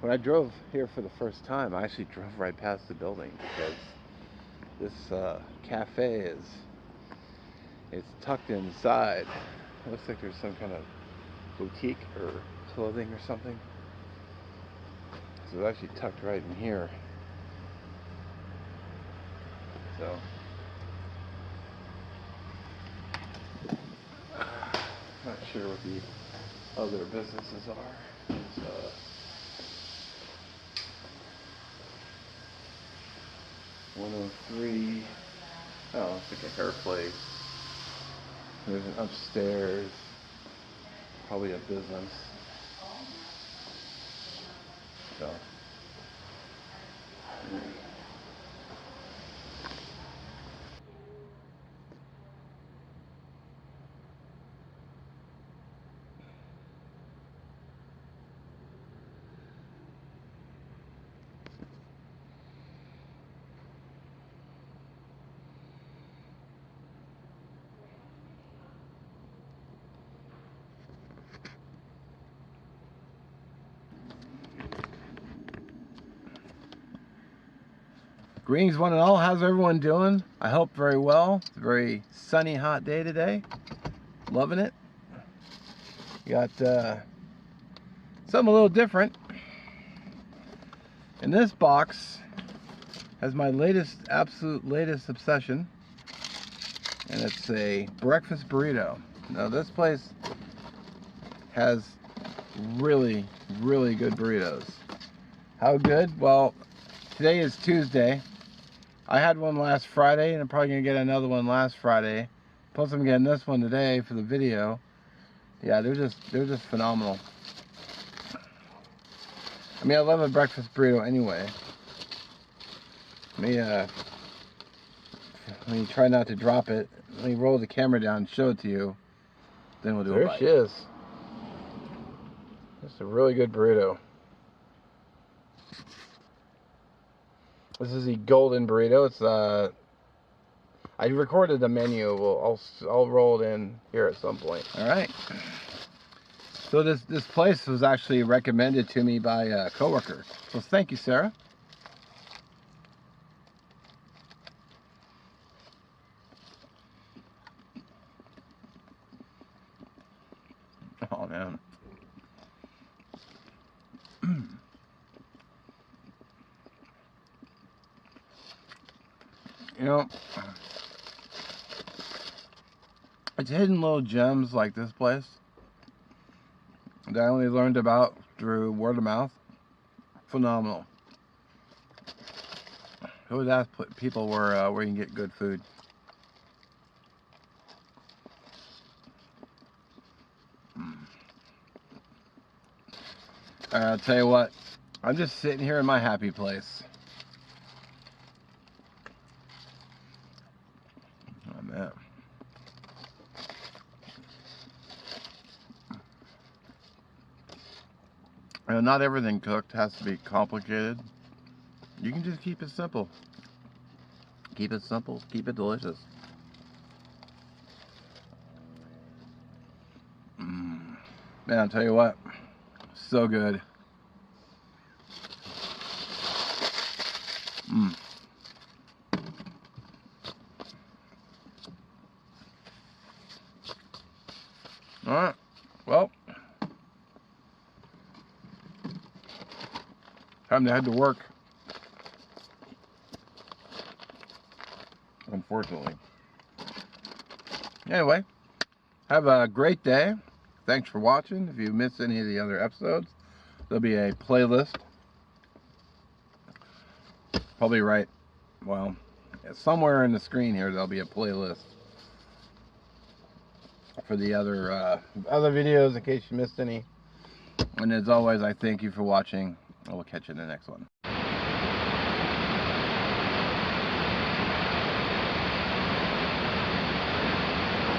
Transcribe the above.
When I drove here for the first time, I actually drove right past the building because this cafe it's tucked inside. It looks like there's some kind of boutique or clothing or something. So it's actually tucked right in here. So not sure what the other businesses are. There's, 103. Oh, it's like a hair place. There's an upstairs, probably a business. So. Greetings one and all, how's everyone doing? I hope very well. It's a very sunny, hot day today. Loving it. Got something a little different. And this box has my absolute latest obsession. And it's a breakfast burrito. Now this place has really, really good burritos. How good? Well, today is Tuesday. I had one last Friday, and I'm probably gonna get another one last Friday. Plus, I'm getting this one today for the video. Yeah, they're just phenomenal. I mean, I love a breakfast burrito anyway. Let me try not to drop it. Let me roll the camera down and show it to you. Then we'll do it. There she is. It's a really good burrito. This is the golden burrito. It's I recorded the menu. I'll roll it in here at some point. All right. So this place was actually recommended to me by a coworker. So thank you, Sarah. Oh man. You know, it's hidden little gems like this place that I only learned about through word of mouth. Phenomenal. I always ask people where you can get good food. I'll tell you what, I'm just sitting here in my happy place. Oh man. You know, not everything cooked has to be complicated. You can just keep it simple. Keep it simple, keep it delicious. Man, I'll tell you what, so good. Alright, well, time to head to work. Unfortunately. Anyway, have a great day. Thanks for watching. If you missed any of the other episodes, there'll be a playlist. Probably right, well, somewhere in the screen here there'll be a playlist for the other videos in case you missed any. And as always, I thank you for watching. I will catch you in the next one.